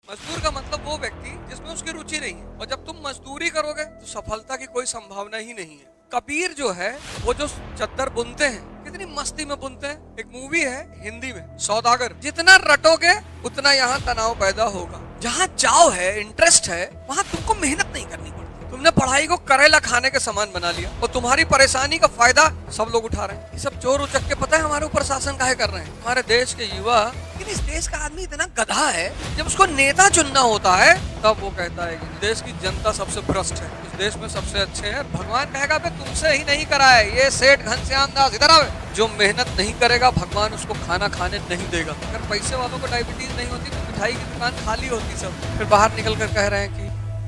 मजदूर का मतलब वो व्यक्ति जिसमें उसकी रुचि नहीं है, और जब तुम मजदूरी करोगे तो सफलता की कोई संभावना ही नहीं है। कबीर जो है वो जो चद्दर बुनते हैं, कितनी मस्ती में बुनते हैं। एक मूवी है हिंदी में, सौदागर। जितना रटोगे उतना यहाँ तनाव पैदा होगा। जहाँ चाव है, इंटरेस्ट है, वहाँ तुमको मेहनत नहीं करनी पड़ती। तुमने पढ़ाई को करेला खाने के समान बना लिया और तुम्हारी परेशानी का फायदा सब लोग उठा रहे हैं। ये सब चोर उचक के पता है हमारे ऊपर शासन काहे कर रहे हैं? हमारे देश के युवा। लेकिन इस देश का आदमी इतना गधा है, जब उसको नेता चुनना होता है तब वो कहता है कि देश की जनता सबसे भ्रष्ट है, इस देश में सबसे अच्छे हैं। भगवान कहेगा बे तुमसे ही नहीं करा है, ये सेठ घनश्याम दास इधर आवे। जो मेहनत नहीं करेगा भगवान उसको खाना खाने नहीं देगा। अगर पैसे वालों को डायबिटीज नहीं होती तो मिठाई की दुकान खाली होती सब। फिर बाहर निकल कर कह रहे हैं कि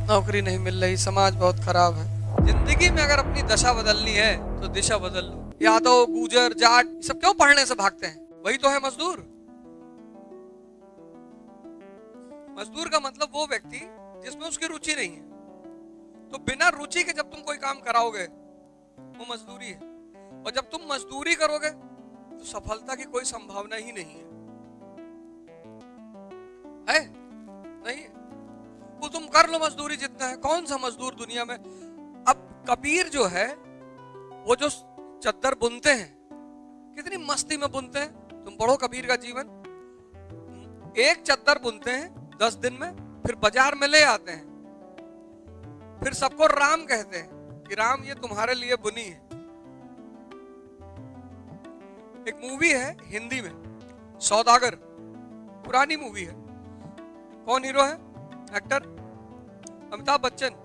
नौकरी नहीं मिल रही, समाज बहुत खराब है। जिंदगी में अगर अपनी दशा बदलनी है तो दिशा बदल लो। यादव, गुजर, जाट सब क्यों पढ़ने से भागते हैं? वही तो है मजदूर। मजदूर का मतलब वो व्यक्ति जिसमें उसकी रुचि नहीं है। तो बिना रुचि के जब तुम कोई काम कराओगे वो मजदूरी है, और जब तुम मजदूरी करोगे तो सफलता की कोई संभावना ही नहीं है नहीं। वो तुम कर लो मजदूरी जितना है। कौन सा मजदूर दुनिया में? अब कबीर जो है वो जो चद्दर बुनते हैं, कितनी मस्ती में बुनते हैं। तुम पढ़ो कबीर का जीवन। एक चद्दर बुनते हैं 10 दिन में, फिर बाजार में ले आते हैं, फिर सबको राम कहते हैं कि राम ये तुम्हारे लिए बुनी है। एक मूवी है हिंदी में, सौदागर। पुरानी मूवी है। कौन हीरो है? एक्टर अमिताभ बच्चन।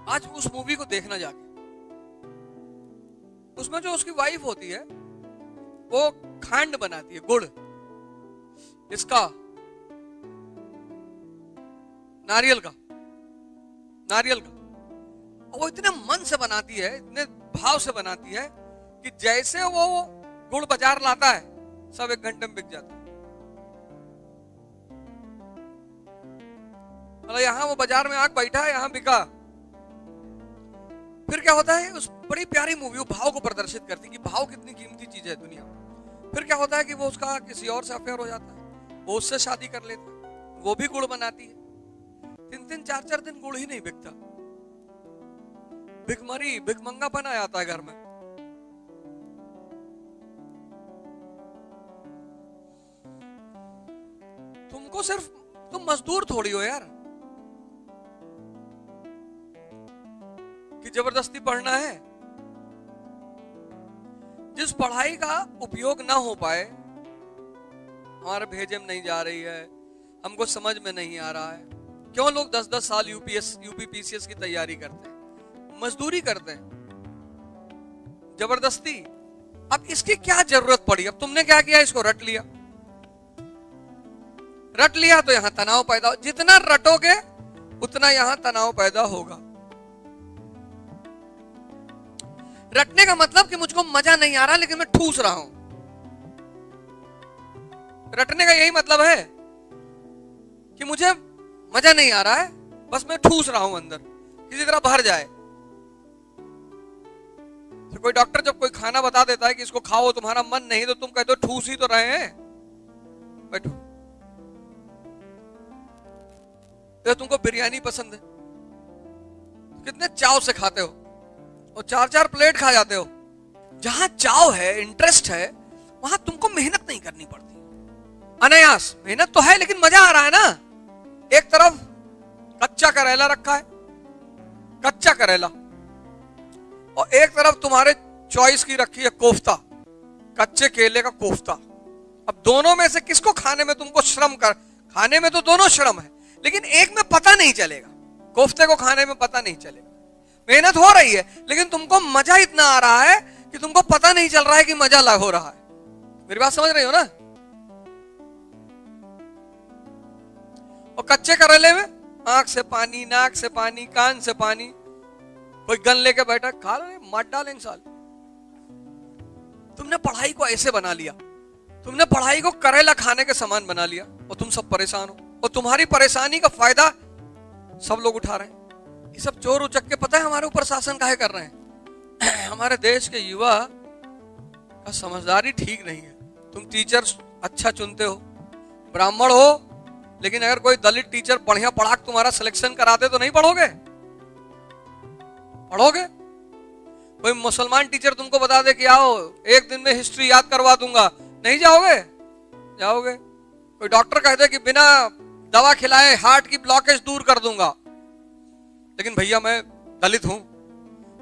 आज उस मूवी को देखना जाके, उसमें जो उसकी वाइफ होती है वो खांड बनाती है, गुड़, इसका नारियल का। और वो इतने मन से बनाती है, इतने भाव से बनाती है कि जैसे वो गुड़ बाजार लाता है सब 1 घंटे में बिक जाता है। मतलब यहाँ वो बाजार में आके बैठा है, यहाँ बिका। फिर क्या होता है? उस बड़ी प्यारी मूवी वो भाव को प्रदर्शित करती है कि भाव कितनी कीमती चीज है दुनिया में। फिर क्या होता है कि वो उसका किसी और से अफेयर हो जाता है, वो उससे शादी कर लेता है, वो भी गुड़ बनाती है। 3-3, 4-4 दिन गुड़ ही नहीं बिकता। भिखमरी, भिखमंगापन आ जाता है घर में। तुमको सिर्फ, तुम मजदूर थोड़ी हो यार कि जबरदस्ती पढ़ना है। जिस पढ़ाई का उपयोग ना हो पाए, हमारे भेजे में नहीं जा रही है, हमको समझ में नहीं आ रहा है, क्यों लोग 10-10 साल यूपीपीसीएस की तैयारी करते हैं, मजदूरी करते हैं जबरदस्ती। अब इसकी क्या जरूरत पड़ी? अब तुमने क्या किया? इसको रट लिया तो यहां तनाव पैदा हो। जितना रटोगे उतना यहां तनाव पैदा होगा। रटने का मतलब कि मुझको मजा नहीं आ रहा लेकिन मैं ठूस रहा हूं। रटने का यही मतलब है कि मुझे मजा नहीं आ रहा है, बस मैं ठूस रहा हूं अंदर, किसी तरह भर जाए। तो कोई डॉक्टर जब कोई खाना बता देता है कि इसको खाओ, तुम्हारा मन नहीं, तो तुम कहते हो ठूस ही तो रहे हैं, बैठो। तो तुमको बिरयानी पसंद है, कितने चाव से खाते हो और 4-4 प्लेट खा जाते हो। जहां चाव है, इंटरेस्ट है, वहां तुमको मेहनत नहीं करनी पड़ती। अनायास मेहनत तो है लेकिन मजा आ रहा है ना। एक तरफ कच्चा करेला रखा है, कच्चा करेला, और एक तरफ तुम्हारे चॉइस की रखी है कोफ्ता, कच्चे केले का कोफ्ता। अब दोनों में से किसको खाने में तुमको खाने में तो दोनों श्रम है, लेकिन एक में पता नहीं चलेगा। कोफ्ते को खाने में पता नहीं चलेगा। मेहनत हो रही है लेकिन तुमको मजा इतना आ रहा है कि तुमको पता नहीं चल रहा है कि मजा लाग हो रहा है। मेरी बात समझ रही हो ना? और कच्चे करेले में आंख से पानी, नाक से पानी, कान से पानी। कोई गन लेके बैठा, खा लो, मत डालेंगे साल। तुमने पढ़ाई को ऐसे बना लिया, तुमने पढ़ाई को करेला खाने के समान बना लिया, और तुम सब परेशान हो, और तुम्हारी परेशानी का फायदा सब लोग उठा रहे हैं। ये सब चोर उचक के पता है हमारे ऊपर शासन काहे कर रहे हैं? हमारे देश के युवा का समझदारी ठीक नहीं है। तुम टीचर अच्छा चुनते हो, ब्राह्मण हो, लेकिन अगर कोई दलित टीचर बढ़िया पढ़ा के तुम्हारा सिलेक्शन करा दे तो नहीं पढ़ोगे? पढ़ोगे? कोई मुसलमान टीचर तुमको बता दे कि आओ एक दिन में हिस्ट्री याद करवा दूंगा, नहीं जाओगे? जाओगे? कोई डॉक्टर कह दे कि बिना दवा खिलाए हार्ट की ब्लॉकेज दूर कर दूंगा, लेकिन भैया मैं दलित हूं,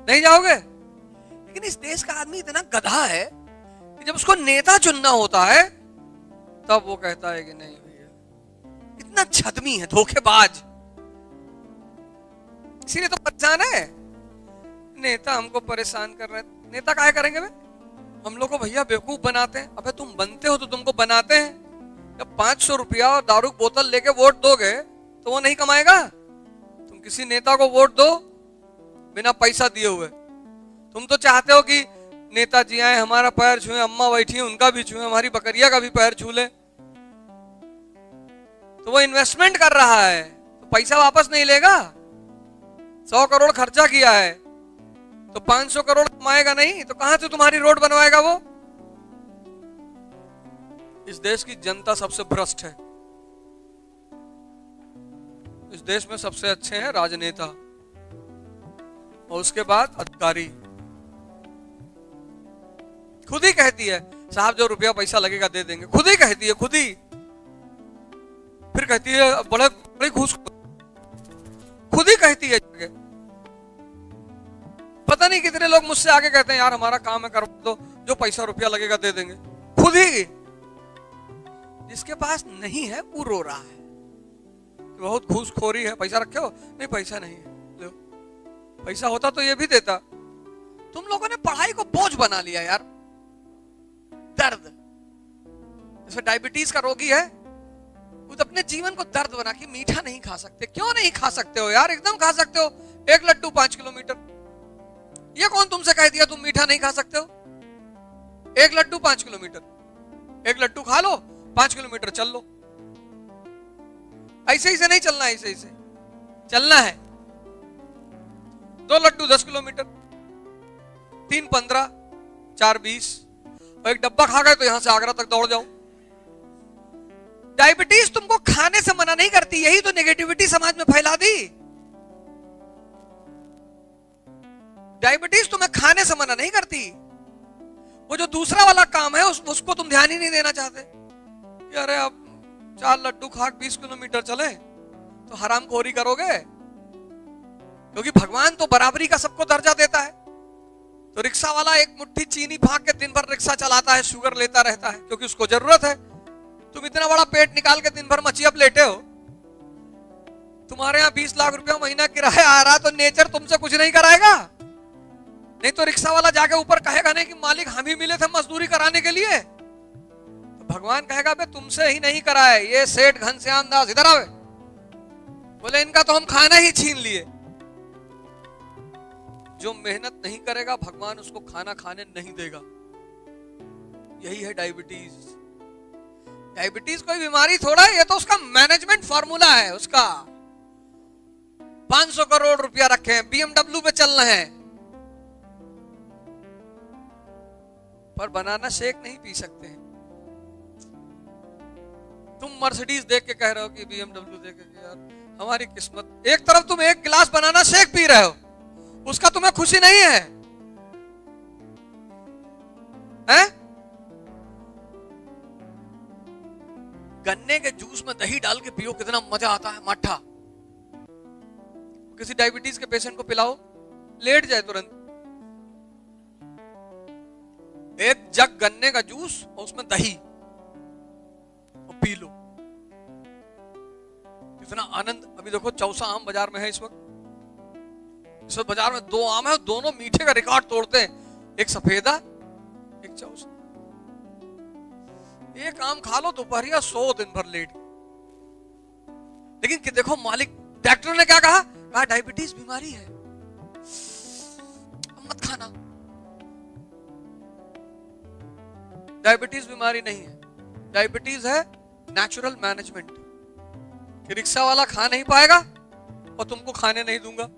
नहीं जाओगे? लेकिन इस देश का आदमी इतना गधा है कि जब उसको नेता चुनना होता है तब वो कहता है कि नहीं भैया, इतना छदमी है, धोखेबाज, इसीलिए तो परेशान है। नेता हमको परेशान कर रहे हैं। नेता काहे करेंगे बे? हम लोग को भैया बेवकूफ बनाते हैं। अबे तुम बनते हो तो तुमको बनाते हैं। जब 500 रुपया और दारू बोतल लेके वोट दोगे तो वो नहीं कमाएगा। तुम किसी नेता को वोट दो बिना पैसा दिए हुए। तुम तो चाहते हो कि नेताजी आए, हमारा पैर छुए, अम्मा बैठी है उनका भी छुए, हमारी बकरिया का भी पैर छू ले। तो वो इन्वेस्टमेंट कर रहा है तो पैसा वापस नहीं लेगा। 100 करोड़ खर्चा किया है तो 500 करोड़ कमाएगा नहीं, तो कहां से तुम्हारी रोड बनवाएगा वो? इस देश की जनता सबसे भ्रष्ट है। इस देश में सबसे अच्छे हैं राजनेता और उसके बाद अधिकारी। खुद ही कहती है साहब जो रुपया पैसा लगेगा दे देंगे, खुद ही कहती है, खुद ही। फिर कहती है बड़े बड़े घूस, खुद ही कहती है। पता नहीं कितने लोग मुझसे आके कहते हैं यार हमारा काम है कर दो, जो पैसा रुपया लगेगा दे देंगे, खुद ही। जिसके पास नहीं है वो रो रहा है बहुत घूसखोरी है। पैसा रखे हो? नहीं पैसा नहीं है, लो। पैसा होता तो ये भी देता। तुम लोगों ने पढ़ाई को बोझ बना लिया यार। दर्द, जैसे डायबिटीज का रोगी है वो तो अपने जीवन को दर्द बना के मीठा नहीं खा सकते। क्यों नहीं खा सकते हो यार? एकदम खा सकते हो। एक लड्डू 5 किलोमीटर। ये कौन तुमसे कह दिया तुम मीठा नहीं खा सकते हो? एक लड्डू 5 किलोमीटर। एक लड्डू खा लो, 5 किलोमीटर चल लो। ऐसे ही से नहीं चलना, ऐसे ही से चलना है। 2 लड्डू 10 किलोमीटर, 3 15, 4 20, और एक डब्बा खा गए तो यहां से आगरा तक दौड़ जाओ। डायबिटीज तुमको खाने से मना नहीं करती, यही तो नेगेटिविटी समाज में फैला दी। डायबिटीज तुम्हें खाने से मना नहीं करती, वो जो दूसरा वाला काम है उसको तुम ध्यान ही नहीं देना चाहते। अरे अब 4 लड्डू खा 20 किलोमीटर चले तो हरामखोरी करोगे? क्योंकि भगवान तो बराबरी का सबको दर्जा देता है। तो रिक्शा वाला एक मुट्ठी चीनी भाग के दिन भर रिक्शा चलाता है, शुगर लेता रहता है क्योंकि उसको जरूरत है। तुम इतना बड़ा पेट निकाल के दिन भर मचियप लेटे हो। तुम्हारे यहाँ 20 लाख रुपया महीना किराया आ रहा तो नेचर तुमसे कुछ नहीं कराएगा? नहीं तो रिक्शा वाला जाके ऊपर कहेगा नहीं कि मालिक हम ही मिले थे मजदूरी कराने के लिए। तो भगवान कहेगा बे तुमसे ही नहीं कराए, ये सेठ घनश्याम दास इधर आवे, बोले इनका तो हम खाना ही छीन लिए। जो मेहनत नहीं करेगा भगवान उसको खाना खाने नहीं देगा। यही है डायबिटीज। डायबिटीज कोई बीमारी थोड़ा है, ये तो उसका मैनेजमेंट फॉर्मूला है। उसका 500 करोड़ रुपया रखे हैं, BMW पे चलना है, पर बनाना शेक नहीं पी सकते हैं। तुम मर्सिडीज देख के कह रहे हो कि BMW देख के यार हमारी किस्मत। एक तरफ तुम एक गिलास बनाना शेक पी रहे हो, उसका तुम्हें खुशी नहीं है, हैं? गन्ने के जूस में दही डाल के पियो, कितना मजा आता है, मट्ठा। किसी डायबिटीज के पेशेंट को पिलाओ, लेट जाए तुरंत। एक जग गन्ने का जूस और उसमें दही और पी लो, कितना आनंद। अभी देखो चौसा आम बाजार में है इस वक्त। इस वक्त बाजार में 2 आम है, दोनों मीठे का रिकॉर्ड तोड़ते हैं। एक सफेदा, एक चौसा। एक आम खा लो दोपहरिया, 100 दिन भर लेट। लेकिन कि देखो मालिक, डॉक्टर ने क्या कहा? कहा डायबिटीज बीमारी है, मत खाना। डायबिटीज बीमारी नहीं है, डायबिटीज है नेचुरल मैनेजमेंट। कि रिक्शा वाला खा नहीं पाएगा और तुमको खाने नहीं दूंगा।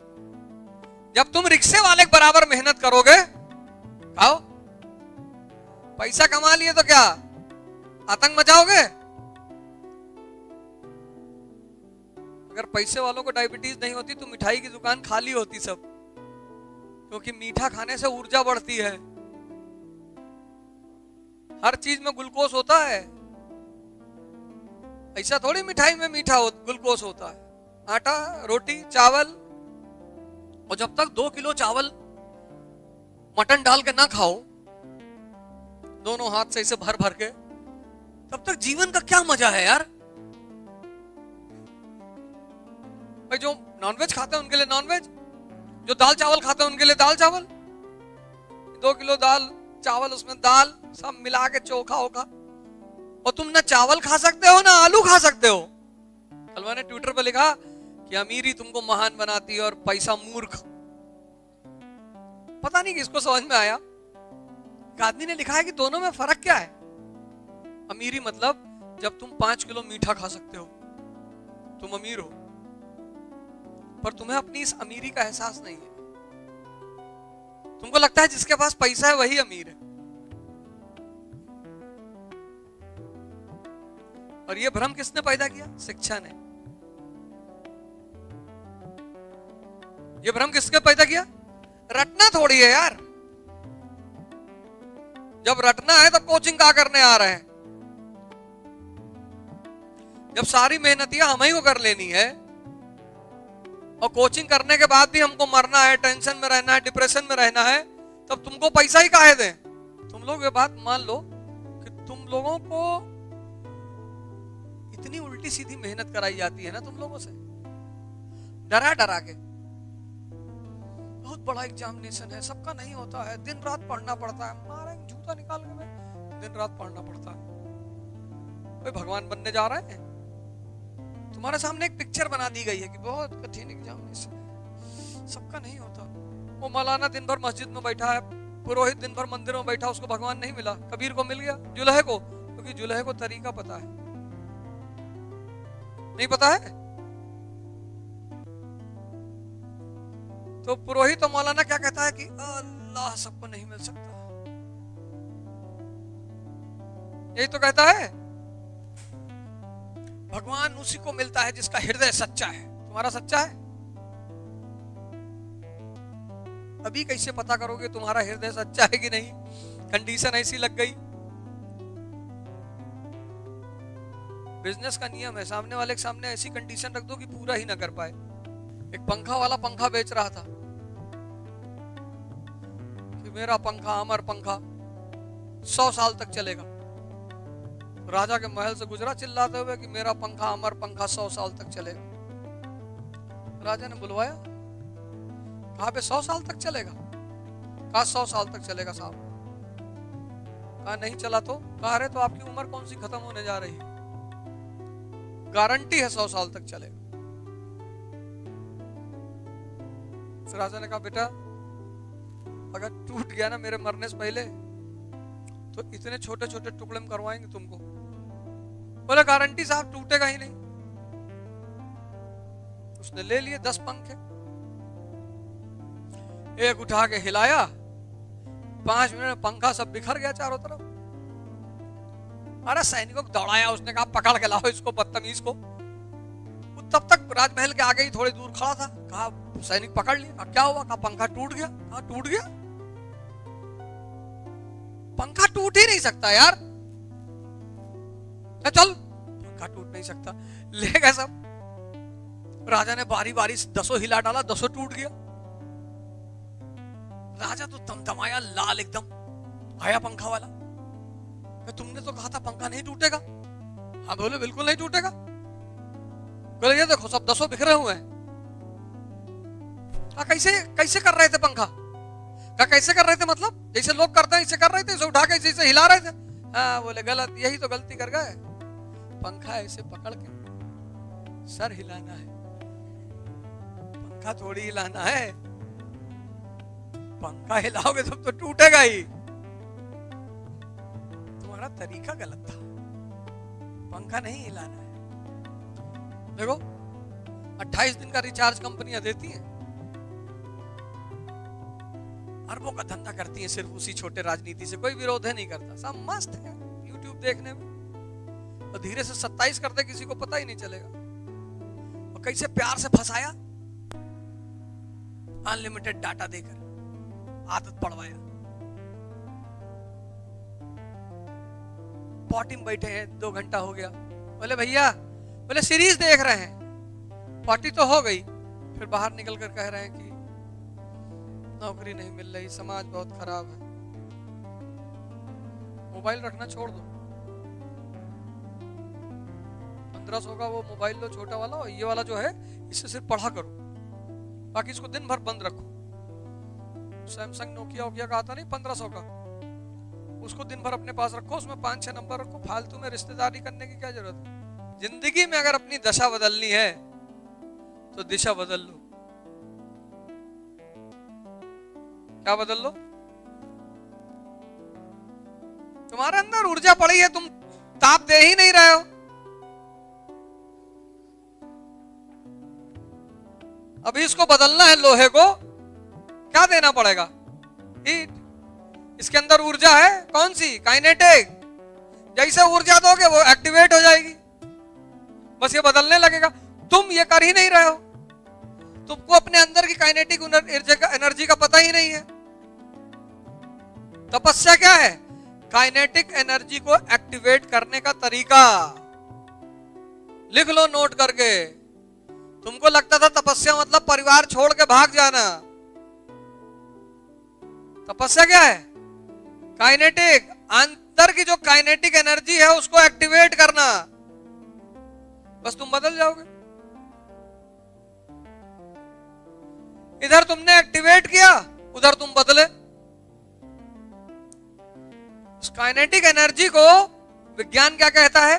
जब तुम रिक्शे वाले के बराबर मेहनत करोगे, खाओ, पैसा कमा लिए तो क्या आतंक मचाओगे? अगर पैसे वालों को डायबिटीज नहीं होती तो मिठाई की दुकान खाली होती सब, क्योंकि मीठा खाने से ऊर्जा बढ़ती है। हर चीज में ग्लूकोज होता है, ऐसा थोड़ी मिठाई में ग्लूकोज होता है। आटा, रोटी, चावल, और जब तक 2 किलो चावल मटन डाल के ना खाओ दोनों हाथ से इसे भर भर के, तब तक जीवन का क्या मजा है यार। भाई जो नॉनवेज खाते हैं उनके लिए नॉनवेज, जो दाल चावल खाते हैं उनके लिए दाल चावल, 2 किलो दाल चावल, उसमें दाल सब मिला के चोखा होगा। और तुम ना चावल खा सकते हो ना आलू खा सकते हो। कल मैंने ट्विटर पर लिखा कि अमीरी तुमको महान बनाती है और पैसा मूर्ख। पता नहीं किसको समझ में आया। एक आदमी ने लिखा है कि दोनों में फर्क क्या है। अमीरी मतलब जब तुम 5 किलो मीठा खा सकते हो तुम अमीर हो, पर तुम्हें अपनी इस अमीरी का एहसास नहीं है। तुमको लगता है जिसके पास पैसा है वही अमीर है, और ये भ्रम किसने पैदा किया? शिक्षा ने। ये भ्रम किसने पैदा किया? रटना थोड़ी है यार। जब रटना है तब कोचिंग क्या करने आ रहे हैं? जब सारी मेहनतियां हम ही को कर लेनी है और कोचिंग करने के बाद भी हमको मरना है, टेंशन में रहना है, डिप्रेशन में रहना है, तब तुमको पैसा ही काहे दें? तुम लोग ये बात मान लो कि तुम लोगों को इतनी उल्टी सीधी मेहनत कराई जाती है ना तुम लोगों से, डरा डरा के। बहुत बड़ा एग्जामिनेशन है, सबका नहीं होता है, दिन रात पढ़ना पड़ता है। मारा जूता निकाल के मैं दिन रात पढ़ना पड़ता है। कोई भगवान बनने जा रहे हैं? तुम्हारे सामने एक पिक्चर बना दी गई है कि बहुत कठिन एग्जामिनेशन है, सबका नहीं होता। वो मौलाना दिन भर मस्जिद में बैठा है, पुरोहित दिन भर मंदिर में बैठा, उसको भगवान नहीं मिला। कबीर को मिल गया, जुलहे को, क्योंकि जुलहे को तरीका पता है। नहीं पता है तो पुरोहित और मौलाना क्या कहता है कि अल्लाह सबको नहीं मिल सकता, यही तो कहता है। भगवान उसी को मिलता है जिसका हृदय सच्चा है। तुम्हारा सच्चा है? अभी कैसे पता करोगे तुम्हारा हृदय सच्चा है कि नहीं? कंडीशन ऐसी लग गई। बिजनेस का नियम है, सामने वाले के सामने ऐसी कंडीशन रख दो कि पूरा ही ना कर पाए। एक पंखा वाला पंखा बेच रहा था कि मेरा पंखा अमर पंखा 100 साल तक चलेगा। राजा के महल से गुजरा चिल्लाते हुए कि मेरा पंखा अमर पंखा 100 साल तक चलेगा। राजा ने बुलवाया, कहा पे 100 साल तक चलेगा? कहा 100 साल तक चलेगा साहब। कहा नहीं चला तो? कहा अरे तो आपकी उम्र कौन सी खत्म होने जा रही है, गारंटी है 100 साल तक चलेगा। राजा ने कहा बेटा अगर टूट गया ना मेरे मरने से पहले तो इतने छोटे छोटे टुकड़े में करवाएंगे तुमको। बोला गारंटी साहब टूटेगा ही नहीं। उसने ले लिए 10 पंखे, एक उठा के हिलाया, 5 मिनट में पंखा सब बिखर गया चारों तरफ। अरे सैनिकों को दौड़ाया, उसने कहा पकड़ के लाओ इसको, बदतमीज को। तब तक राजमहल के आगे ही थोड़ी दूर खड़ा था। कहा सैनिक पकड़ लिया। क्या हुआ? कहा पंखा टूट गया। कहा टूट गया? पंखा टूट ही नहीं सकता यार। चल पंखा टूट नहीं सकता, ले गए सब। राजा ने बारी बारी से 10 हिला डाला, 10 टूट गया। राजा तो तमतमाया, लाल एकदम। आया पंखा वाला, तुमने तो कहा था पंखा नहीं टूटेगा। हाँ बोले बिल्कुल नहीं टूटेगा। बोले ये देखो सब 10 बिखरे हुए हैं। कैसे कैसे कर रहे थे पंखा? क्या कैसे कर रहे थे? मतलब जैसे लोग करते हैं ऐसे कर रहे थे, इसे उठा के जैसे हिला रहे थे। हाँ बोले गलत, यही तो गलती कर गए। पंखा ऐसे पकड़ के सर हिलाना है, पंखा थोड़ी हिलाना है। पंखा हिलाओगे तब तो टूटेगा ही। तुम्हारा तरीका गलत था, पंखा नहीं हिलाना है। देखो 28 दिन का रिचार्ज कंपनियां देती हैं, अरबों का धंधा करती हैं सिर्फ उसी छोटे राजनीति से। कोई विरोध है नहीं करता, सब मस्त है YouTube देखने में। और धीरे से 27 करते किसी को पता ही नहीं चलेगा। और कैसे प्यार से फंसाया, अनलिमिटेड डाटा देकर आदत पड़वाया। पॉटी में बैठे हैं, 2 घंटा हो गया, बोले भैया, बोले सीरीज देख रहे हैं। पॉटी तो हो गई, फिर बाहर निकल कर कह रहे हैं कि नौकरी नहीं मिल रही, समाज बहुत खराब है। मोबाइल रखना छोड़ दो, 1500 का वो मोबाइल लो छोटा वाला, और ये वाला जो है इससे सिर्फ पढ़ा करो, बाकी इसको दिन भर बंद रखो। सैमसंग नोकिया वोकिया का आता नहीं 1500 का, उसको दिन भर अपने पास रखो, उसमें 5-6 नंबर रखो। फालतू में रिश्तेदारी करने की क्या जरूरत है। जिंदगी में अगर अपनी दशा बदलनी है तो दिशा बदल लो। क्या बदल लो? तुम्हारे अंदर ऊर्जा पड़ी है, तुम ताप दे ही नहीं रहे हो। अभी इसको बदलना है, लोहे को क्या देना पड़ेगा? हीट। इसके अंदर ऊर्जा है, कौन सी? काइनेटिक। जैसे ऊर्जा दोगे वो एक्टिवेट हो जाएगी, बस ये बदलने लगेगा। तुम ये कर ही नहीं रहे हो, तुमको अपने अंदर की काइनेटिक एनर्जी का पता ही नहीं है। तपस्या क्या है? काइनेटिक एनर्जी को एक्टिवेट करने का तरीका लिख लो नोट करके। तुमको लगता था तपस्या मतलब परिवार छोड़ के भाग जाना। तपस्या क्या है? काइनेटिक, अंदर की जो काइनेटिक एनर्जी है उसको एक्टिवेट करना। बस तुम बदल जाओगे। इधर तुमने एक्टिवेट किया, उधर तुम बदले। उस काइनेटिक एनर्जी को विज्ञान क्या कहता है?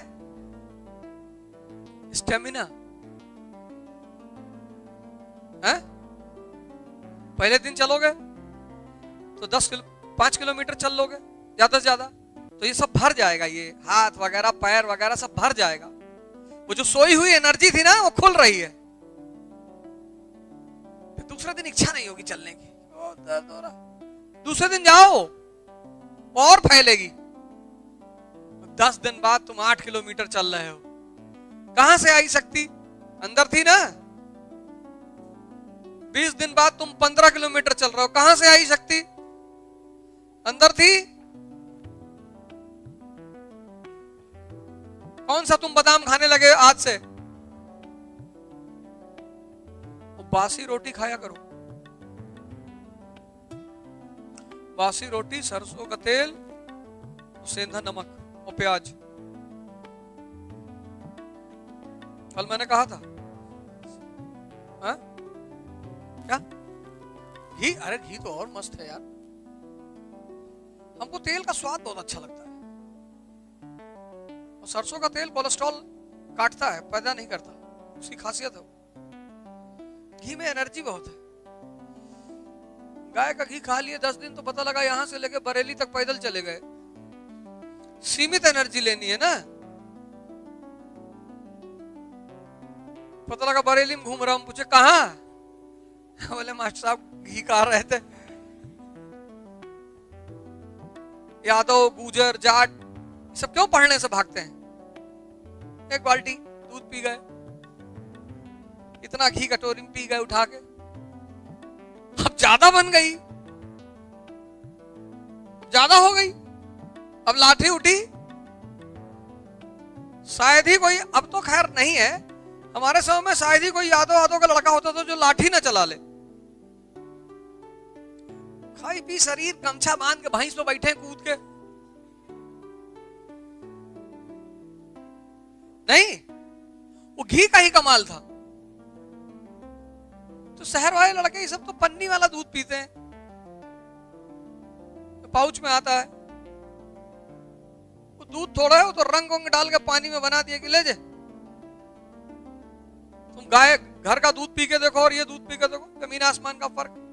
स्टेमिना। है? पहले दिन चलोगे तो 5 किलोमीटर चल लोगे ज्यादा से ज्यादा, तो ये सब भर जाएगा, ये हाथ वगैरह पैर वगैरह सब भर जाएगा। वो जो सोई हुई एनर्जी थी ना वो खुल रही है। फिर दूसरे दिन इच्छा नहीं होगी चलने की, दर्द हो रहा। दूसरे दिन जाओ और फैलेगी। 10 दिन बाद तुम 8 किलोमीटर चल रहे हो। कहां से आई शक्ति? अंदर थी ना। 20 दिन बाद तुम 15 किलोमीटर चल रहे हो। कहां से आई शक्ति? अंदर थी। कौन सा तुम बादाम खाने लगे आज से? वो बासी रोटी खाया करो। बासी रोटी, सरसों का तेल, सेंधा नमक और प्याज। कल मैंने कहा था हा? क्या घी? अरे घी तो और मस्त है यार। हमको तेल का स्वाद बहुत अच्छा लगता है। और सरसों का तेल कोलेस्ट्रॉल काटता है, पैदा नहीं करता, उसकी खासियत है। घी में एनर्जी बहुत है। गाय का घी खा लिए 10 दिन तो पता लगा यहां से लेके बरेली तक पैदल चले गए। सीमित एनर्जी लेनी है ना। पता लगा बरेली में घूम रहा हूं, पूछे कहां? बोले मास्टर साहब घी खा रहे थे। यादव, गुजर, जाट सब क्यों पढ़ने से भागते हैं? 1 बाल्टी दूध पी गए, इतना घी कटोरी में पी गए उठा के। अब ज्यादा बन गई, ज्यादा हो गई, अब लाठी उठी। शायद ही कोई, अब तो खैर नहीं है, हमारे समय में शायद ही कोई यादव का लड़का होता था जो लाठी ना चला ले। खाई पी शरीर गमछा बांध के भैंस तो बैठे कूद के। नहीं, वो घी का ही कमाल था। तो शहर वाले लड़के ये सब तो पन्नी वाला दूध पीते हैं, तो पाउच में आता है। वो दूध थोड़ा है, वो तो रंग वंग डाल के पानी में बना दिए कि ले जे। तुम गाय घर का दूध पी के देखो और ये दूध पी के देखो, जमीन आसमान का फर्क।